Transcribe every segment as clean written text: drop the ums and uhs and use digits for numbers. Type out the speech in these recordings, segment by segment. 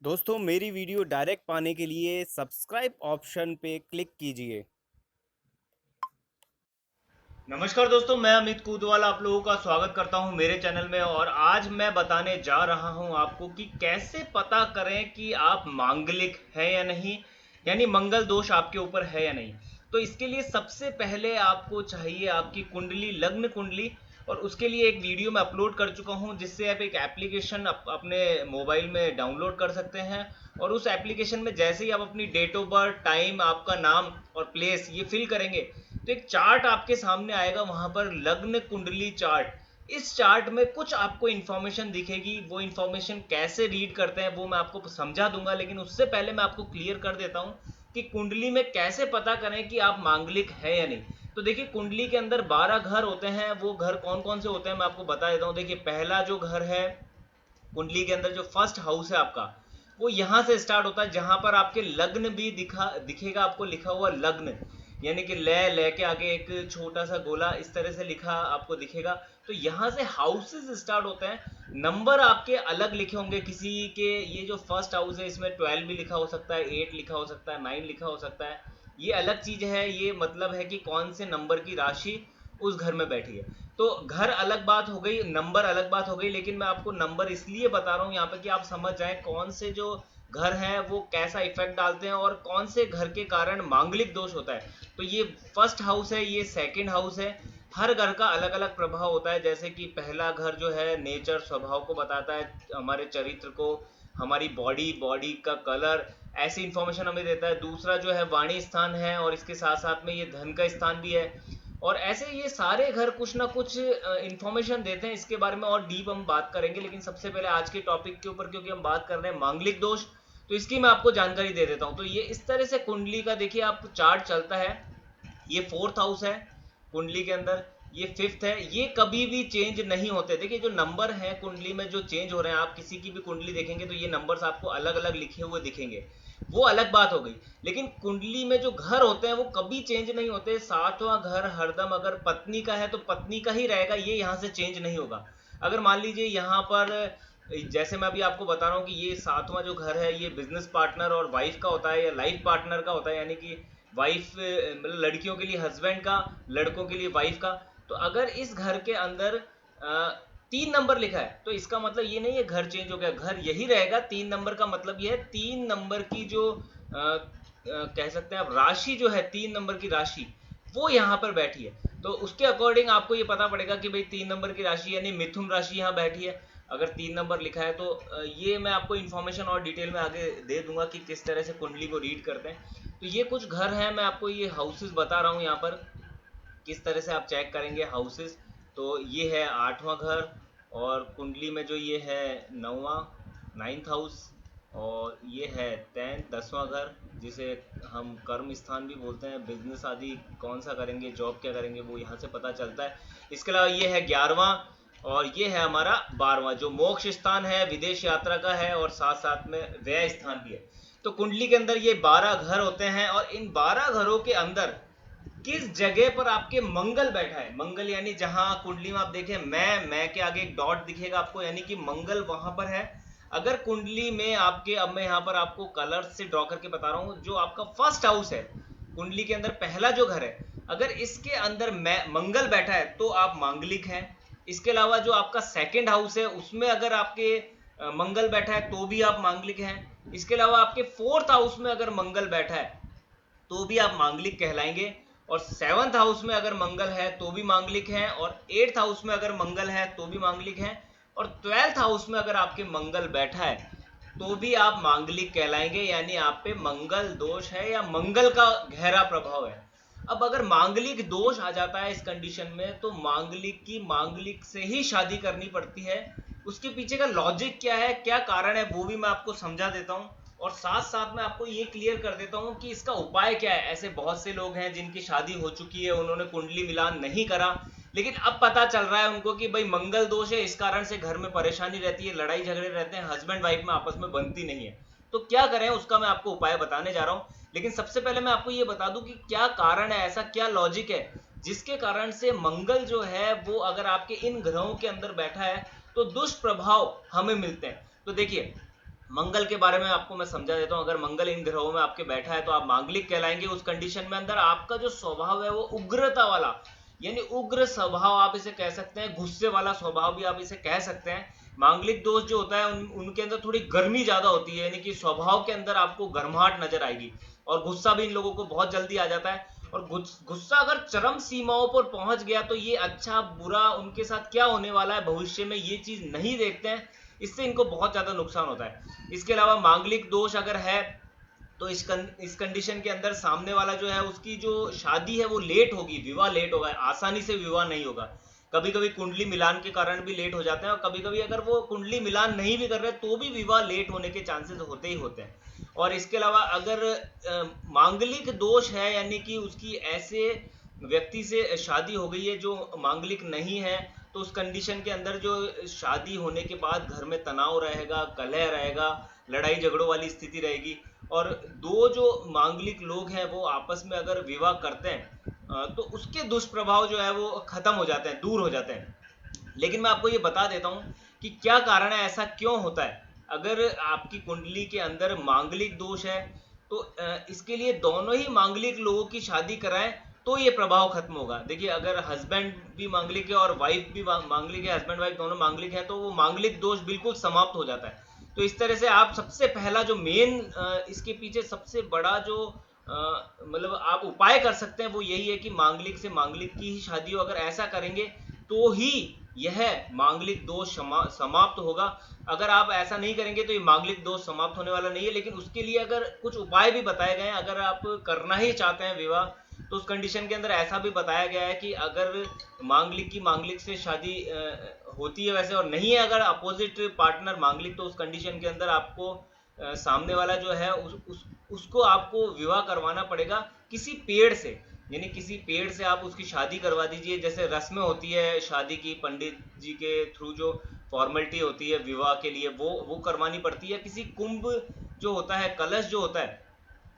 दोस्तों मेरी video direct पाने के लिए सब्सक्राइब ऑप्शन पे क्लिक कीजिए। नमस्कार दोस्तों, मैं अमित कूदवाल आप लोगों का स्वागत करता हूं मेरे चैनल में। और आज मैं बताने जा रहा हूं आपको कि कैसे पता करें कि आप मांगलिक हैं या नहीं, यानी मंगल दोष आपके ऊपर है या नहीं। तो इसके लिए सबसे पहले आपको चाहिए आपकी कुंडली, लग्न कुंडली। और उसके लिए एक वीडियो मैं अपलोड कर चुका हूं, जिससे आप एक एप्लीकेशन अपने मोबाइल में डाउनलोड कर सकते हैं। और उस एप्लीकेशन में जैसे ही आप अपनी डेट ऑफ बर्थ, टाइम, आपका नाम और प्लेस ये फिल करेंगे तो एक चार्ट आपके सामने आएगा, वहां पर लग्न कुंडली चार्ट। इस चार्ट में कुछ आपको इंफॉर्मेशन दिखेगी। वो इंफॉर्मेशन कैसे रीड करते हैं वो मैं आपको समझा दूंगा, लेकिन उससे पहले मैं आपको क्लियर कर देता हूं कि कुंडली में कैसे पता करें कि आप मांगलिक है या नहीं। तो देखिए, कुंडली के अंदर 12 घर होते हैं। वो घर कौन कौन से होते हैं मैं आपको बता देता हूँ। देखिए, पहला जो घर है कुंडली के अंदर, जो फर्स्ट हाउस है आपका, वो यहां से स्टार्ट होता है, जहां पर आपके लग्न भी दिखेगा आपको लिखा हुआ लग्न, यानी कि ले के आगे एक छोटा सा गोला इस तरह से लिखा आपको दिखेगा। तो यहां से हाउसेस स्टार्ट होते हैं। नंबर आपके अलग लिखे होंगे किसी के। ये जो फर्स्ट हाउस है इसमें 12 भी लिखा हो सकता है, 8 लिखा हो सकता है, 9 लिखा हो सकता है। ये अलग चीज है। ये मतलब है कि कौन से नंबर की राशि उस घर में बैठी है। तो घर अलग बात हो गई, नंबर अलग बात हो गई, लेकिन मैं आपको नंबर इसलिए बता रहा हूँ यहाँ पे कि आप समझ जाएं कौन से जो घर हैं वो कैसा इफेक्ट डालते हैं और कौन से घर के कारण मांगलिक दोष होता है। तो ये फर्स्ट हाउस है, ये सेकंड हाउस है। हर घर का अलग अलग प्रभाव होता है। जैसे कि पहला घर जो है नेचर, स्वभाव को बताता है, हमारे चरित्र को, हमारी बॉडी, बॉडी का कलर, ऐसी इंफॉर्मेशन हमें देता है। दूसरा जो है वाणी स्थान है, और इसके साथ साथ में ये धन का स्थान भी है। और ऐसे ये सारे घर कुछ ना कुछ इंफॉर्मेशन देते हैं। इसके बारे में और डीप हम बात करेंगे, लेकिन सबसे पहले आज के टॉपिक के ऊपर, क्योंकि हम बात कर रहे हैं मांगलिक दोष, तो इसकी मैं आपको जानकारी दे देता हूं। तो ये इस तरह से कुंडली का देखिए आप चार्ट चलता है। ये फोर्थ हाउस है कुंडली के अंदर, ये फिफ्थ है। ये कभी भी चेंज नहीं होते। देखिए, जो नंबर है कुंडली में जो चेंज हो रहे हैं, आप किसी की भी कुंडली देखेंगे तो ये नंबर्स आपको अलग अलग लिखे हुए दिखेंगे, वो अलग बात हो गई। लेकिन कुंडली में जो घर होते हैं वो कभी चेंज नहीं होते। सातवां घर हरदम अगर पत्नी का है तो पत्नी का ही रहेगा, ये यहाँ से चेंज नहीं होगा। अगर मान लीजिए यहाँ पर, जैसे मैं अभी आपको बता रहा हूँ कि ये सातवां जो घर है ये बिजनेस पार्टनर और वाइफ का होता है, या लाइफ पार्टनर का होता है, यानी कि वाइफ मतलब लड़कियों के लिए हस्बैंड का, लड़कों के लिए वाइफ का। तो अगर इस घर के अंदर 3 नंबर लिखा है तो इसका मतलब ये नहीं है घर चेंज हो गया, घर यही रहेगा। 3 नंबर का मतलब ये है 3 नंबर की जो कह सकते हैं आप राशि जो है, 3 नंबर की राशि वो यहाँ पर बैठी है। तो उसके अकॉर्डिंग आपको ये पता पड़ेगा कि भाई 3 नंबर की राशि यानी मिथुन राशि यहाँ बैठी है। अगर 3 नंबर लिखा है तो ये मैं आपको इन्फॉर्मेशन और डिटेल में आगे दे दूंगा कि किस तरह से कुंडली को रीड करते हैं। तो ये कुछ घर हैं, मैं आपको ये हाउसेस बता रहा हूँ यहाँ पर किस तरह से आप चेक करेंगे हाउसेस। तो ये है 8वां घर, और कुंडली में जो ये है 9वां, 9th हाउस, और ये है 10वां घर, जिसे हम कर्म स्थान भी बोलते हैं। बिजनेस आदि कौन सा करेंगे, जॉब क्या करेंगे, वो यहाँ से पता चलता है। इसके अलावा ये है 11वां, और ये है हमारा 12वां जो मोक्ष स्थान है, विदेश यात्रा का है, और साथ साथ में व्यय स्थान भी है। तो कुंडली के अंदर ये 12 घर होते हैं, और इन 12 घरों के अंदर किस जगह पर आपके मंगल बैठा है। मंगल यानी जहां कुंडली में आप देखें, मैं के आगे एक डॉट दिखेगा आपको, यानी कि मंगल वहां पर है। अगर कुंडली में आपके, अब मैं यहाँ पर आपको कलर से ड्रॉ करके बता रहा हूँ, जो आपका फर्स्ट हाउस है कुंडली के अंदर, पहला जो घर है, अगर इसके अंदर मंगल बैठा है तो आप मांगलिक हैं। इसके अलावा जो आपका सेकंड हाउस है उसमें अगर आपके मंगल बैठा है तो भी आप मांगलिक हैं। इसके अलावा आपके फोर्थ हाउस में अगर मंगल बैठा है तो भी आप मांगलिक कहलाएंगे। और 7th हाउस में अगर मंगल है तो भी मांगलिक हैं, और 8th हाउस में अगर मंगल है तो भी मांगलिक हैं, और 12th हाउस में अगर आपके मंगल बैठा है तो भी आप मांगलिक कहलाएंगे, यानी आप पे मंगल दोष है या मंगल का गहरा प्रभाव है। अब अगर मांगलिक दोष आ जाता है इस कंडीशन में, तो मांगलिक की मांगलिक से ही शादी करनी पड़ती है। उसके पीछे का लॉजिक क्या है, क्या कारण है, वो भी मैं आपको समझा देता हूँ। और साथ साथ में आपको ये क्लियर कर देता हूँ कि इसका उपाय क्या है। ऐसे बहुत से लोग हैं जिनकी शादी हो चुकी है, उन्होंने कुंडली मिलान नहीं करा, लेकिन अब पता चल रहा है उनको कि भाई मंगल दोष है, इस कारण से घर में परेशानी रहती है, लड़ाई झगड़े रहते हैं, हस्बैंड वाइफ में आपस में बनती नहीं है। तो क्या करें, उसका मैं आपको उपाय बताने जा रहा हूँ। लेकिन सबसे पहले मैं आपको ये बता दूं कि क्या कारण है, ऐसा क्या लॉजिक है जिसके कारण से मंगल जो है वो अगर आपके इन ग्रहों के अंदर बैठा है तो दुष्प्रभाव हमें मिलते हैं। तो देखिए, मंगल के बारे में आपको मैं समझा देता हूँ। अगर मंगल इन ग्रहों में आपके बैठा है तो आप मांगलिक कहलाएंगे। उस कंडीशन में अंदर आपका जो स्वभाव है वो उग्रता वाला, यानी उग्र स्वभाव आप इसे कह सकते हैं, गुस्से वाला स्वभाव भी आप इसे कह सकते हैं। मांगलिक दोष जो होता है उनके अंदर थोड़ी गर्मी ज्यादा होती है, यानी कि स्वभाव के अंदर आपको गर्माहट नजर आएगी, और गुस्सा भी इन लोगों को बहुत जल्दी आ जाता है। और गुस्सा अगर चरम सीमाओं पर पहुंच गया तो ये अच्छा बुरा उनके साथ क्या होने वाला है भविष्य में ये चीज नहीं देखते हैं, इससे इनको बहुत ज्यादा नुकसान होता है। इसके अलावा मांगलिक दोष अगर है तो इस कंडीशन के अंदर सामने वाला जो है उसकी जो शादी है वो लेट होगी, विवाह लेट होगा, आसानी से विवाह नहीं होगा। कभी कभी कुंडली मिलान के कारण भी लेट हो जाते हैं, और कभी कभी अगर वो कुंडली मिलान नहीं भी कर रहे तो भी विवाह लेट होने के चांसेस होते ही होते हैं। और इसके अलावा अगर मांगलिक दोष है, यानी कि उसकी ऐसे व्यक्ति से शादी हो गई है जो मांगलिक नहीं है, तो उस कंडीशन के अंदर जो शादी होने के बाद घर में तनाव रहेगा, कलह रहेगा, लड़ाई झगड़ों वाली स्थिति रहेगी। और दो जो मांगलिक लोग हैं वो आपस में अगर विवाह करते हैं तो उसके दुष्प्रभाव जो है वो खत्म हो जाते हैं, दूर हो जाते हैं। लेकिन मैं आपको ये बता देता हूँ कि क्या कारण है, ऐसा क्यों होता है। अगर आपकी कुंडली के अंदर मांगलिक दोष है तो इसके लिए दोनों ही मांगलिक लोगों की शादी कराएं तो ये प्रभाव खत्म होगा। देखिए, अगर हस्बैंड भी मांगलिक है और वाइफ भी मांगलिक है, हस्बैंड वाइफ दोनों मांगलिक है, तो वो मांगलिक दोष बिल्कुल समाप्त हो जाता है। तो इस तरह से आप सबसे पहला जो मेन इसके पीछे सबसे बड़ा जो मतलब आप उपाय कर सकते हैं वो यही है कि मांगलिक से मांगलिक की ही शादी हो। अगर ऐसा करेंगे तो ही यह मांगलिक दोष समाप्त होगा। अगर आप ऐसा नहीं करेंगे तो ये मांगलिक दोष समाप्त होने वाला नहीं है। लेकिन उसके लिए अगर कुछ उपाय भी बताए गए हैं, अगर आप करना ही चाहते हैं विवाह, तो उस कंडीशन के अंदर ऐसा भी बताया गया है कि अगर मांगलिक की मांगलिक से शादी होती है वैसे और नहीं है अगर अपोजिट पार्टनर मांगलिक, तो उस कंडीशन के अंदर आपको सामने वाला जो है उसको आपको विवाह करवाना पड़ेगा किसी पेड़ से, यानी किसी पेड़ से आप उसकी शादी करवा दीजिए। जैसे रस्में होती है शादी की, पंडित जी के थ्रू जो फॉर्मेलिटी होती है विवाह के लिए वो करवानी पड़ती है। किसी कुंभ जो होता है, कलश जो होता है,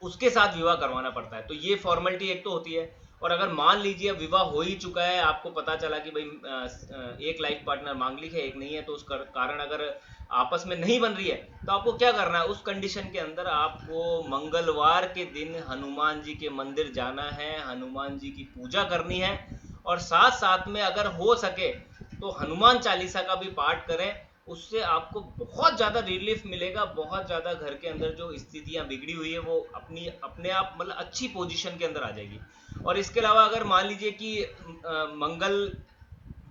उसके साथ विवाह करवाना पड़ता है। तो ये फॉर्मेलिटी एक तो होती है। और अगर मान लीजिए विवाह हो ही चुका है, आपको पता चला कि भाई एक लाइफ पार्टनर मांगलिक है एक नहीं है, तो उस कारण अगर आपस में नहीं बन रही है तो आपको क्या करना है, उस कंडीशन के अंदर आपको मंगलवार के दिन हनुमान जी के मंदिर जाना है, हनुमान जी की पूजा करनी है, और साथ साथ में अगर हो सके तो हनुमान चालीसा का भी पाठ करें। उससे आपको बहुत ज्यादा रिलीफ मिलेगा, बहुत ज्यादा घर के अंदर जो स्थितियां बिगड़ी हुई है वो अपने आप मतलब अच्छी पोजीशन के अंदर आ जाएगी। और इसके अलावा अगर मान लीजिए कि मंगल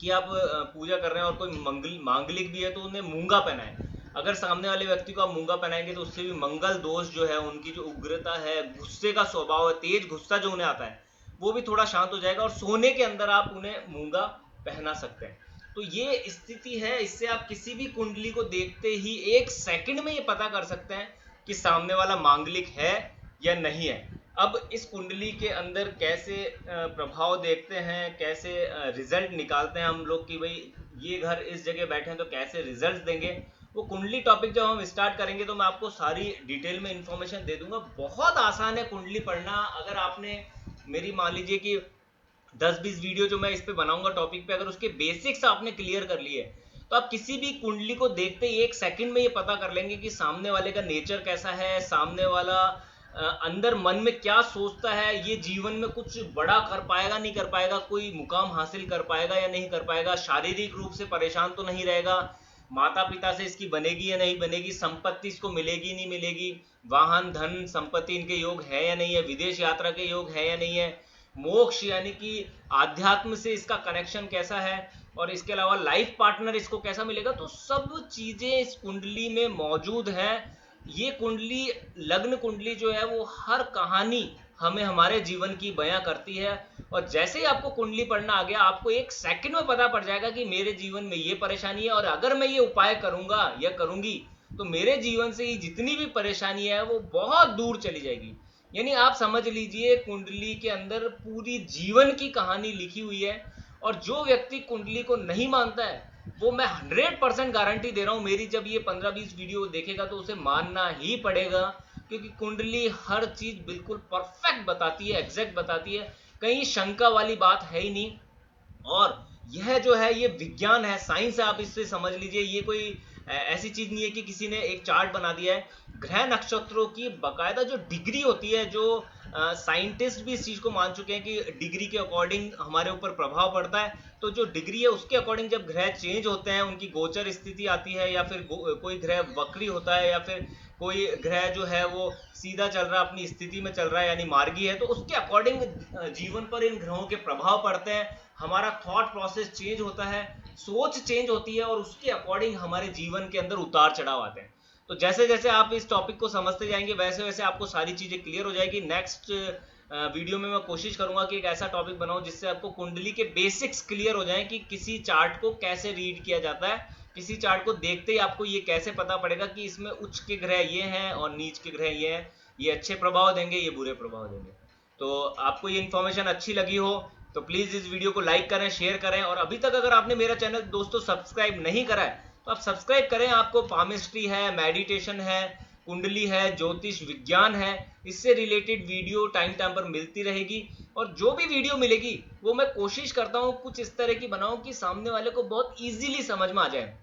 की आप पूजा कर रहे हैं और कोई मांगलिक भी है तो उन्हें मूंगा पहनाएं। अगर सामने वाले व्यक्ति को आप मूंगा पहनाएंगे तो उससे भी मंगल दोष जो है, उनकी जो उग्रता है, गुस्से का स्वभाव है, तेज गुस्सा जो उन्हें आता है, वो भी थोड़ा शांत हो जाएगा। और सोने के अंदर आप उन्हें मूंगा पहना सकते हैं। तो ये स्थिति है, इससे आप किसी भी कुंडली को देखते ही एक सेकंड में ये पता कर सकते हैं कि सामने वाला मांगलिक है या नहीं है। अब इस कुंडली के अंदर कैसे प्रभाव देखते हैं, कैसे रिजल्ट निकालते हैं हम लोग कि भाई ये घर इस जगह बैठे हैं तो कैसे रिजल्ट देंगे, वो कुंडली टॉपिक जब हम स्टार्ट करेंगे तो मैं आपको सारी डिटेल में इंफॉर्मेशन दे दूंगा। बहुत आसान है कुंडली पढ़ना। अगर आपने मेरी मान लीजिए कि 10-20 वीडियो जो मैं इस पे बनाऊंगा टॉपिक पे, अगर उसके बेसिक्स आपने क्लियर कर लिए तो आप किसी भी कुंडली को देखते ही एक सेकंड में ये पता कर लेंगे कि सामने वाले का नेचर कैसा है, सामने वाला अंदर मन में क्या सोचता है, ये जीवन में कुछ बड़ा कर पाएगा नहीं कर पाएगा, कोई मुकाम हासिल कर पाएगा या नहीं कर पाएगा, शारीरिक रूप से परेशान तो नहीं रहेगा, माता पिता से इसकी बनेगी या नहीं बनेगी, संपत्ति इसको मिलेगी नहीं मिलेगी, वाहन धन संपत्ति इनके योग है या नहीं है, विदेश यात्रा के योग है या नहीं है, मोक्ष यानी कि आध्यात्म से इसका कनेक्शन कैसा है, और इसके अलावा लाइफ पार्टनर इसको कैसा मिलेगा। तो सब चीजें इस कुंडली में मौजूद है। ये कुंडली, लग्न कुंडली जो है वो हर कहानी हमें हमारे जीवन की बयां करती है। और जैसे ही आपको कुंडली पढ़ना आ गया, आपको एक सेकंड में पता पड़ जाएगा कि मेरे जीवन में ये परेशानी है, और अगर मैं ये उपाय करूंगा या करूंगी तो मेरे जीवन से ही जितनी भी परेशानी है वो बहुत दूर चली जाएगी। यानी आप समझ लीजिए कुंडली के अंदर पूरी जीवन की कहानी लिखी हुई है। और जो व्यक्ति कुंडली को नहीं मानता है वो मैं 100% गारंटी दे रहा हूं, मेरी जब ये 15-20 वीडियो देखेगा तो उसे मानना ही पड़ेगा, क्योंकि कुंडली हर चीज बिल्कुल परफेक्ट बताती है, एग्जैक्ट बताती है, कहीं शंका वाली बात है ही नहीं। और यह जो है ये विज्ञान है, साइंस है, आप इससे समझ लीजिए। ये कोई ऐसी चीज नहीं है कि किसी ने एक चार्ट बना दिया है। ग्रह नक्षत्रों की बकायदा जो डिग्री होती है, जो साइंटिस्ट भी इस चीज को मान चुके हैं कि डिग्री के अकॉर्डिंग हमारे ऊपर प्रभाव पड़ता है। तो जो डिग्री है उसके अकॉर्डिंग जब ग्रह चेंज होते हैं, उनकी गोचर स्थिति आती है, या फिर कोई ग्रह वक्री होता है, या फिर कोई ग्रह जो है वो सीधा चल रहा है, अपनी स्थिति में चल रहा है यानी मार्गी है, तो उसके अकॉर्डिंग जीवन पर इन ग्रहों के प्रभाव पड़ते हैं। हमारा थॉट प्रोसेस चेंज होता है, सोच चेंज होती है, और उसके अकॉर्डिंग हमारे जीवन के अंदर उतार चढ़ाव आते हैं। तो जैसे जैसे आप इस टॉपिक को समझते जाएंगे वैसे वैसे आपको सारी चीजें क्लियर हो जाएगी। नेक्स्ट वीडियो में मैं कोशिश करूंगा कि एक ऐसा टॉपिक बनाऊं जिससे आपको कुंडली के बेसिक्स क्लियर हो जाएं कि किसी चार्ट को कैसे रीड किया जाता है, किसी चार्ट को देखते ही आपको ये कैसे पता पड़ेगा कि इसमें उच्च के ग्रह ये हैं और नीच के ग्रह ये हैं, ये अच्छे प्रभाव देंगे, ये बुरे प्रभाव देंगे। तो आपको ये इन्फॉर्मेशन अच्छी लगी हो तो प्लीज इस वीडियो को लाइक करें, शेयर करें, और अभी तक अगर आपने मेरा चैनल दोस्तों सब्सक्राइब नहीं करा है तो आप सब्सक्राइब करें। आपको पामिस्ट्री है, मेडिटेशन है, कुंडली है, ज्योतिष विज्ञान है, इससे रिलेटेड वीडियो टाइम टाइम पर मिलती रहेगी। और जो भी वीडियो मिलेगी वो मैं कोशिश करता हूँ कुछ इस तरह की बनाऊं कि सामने वाले को बहुत इजीली समझ में आ जाए।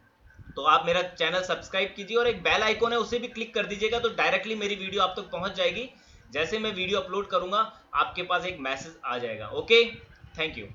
तो आप मेरा चैनल सब्सक्राइब कीजिए और एक बेल आइकॉन है उसे भी क्लिक कर दीजिएगा, तो डायरेक्टली मेरी वीडियो आप तक पहुंच जाएगी। जैसे मैं वीडियो अपलोड करूंगा आपके पास एक मैसेज आ जाएगा। Okay, thank you.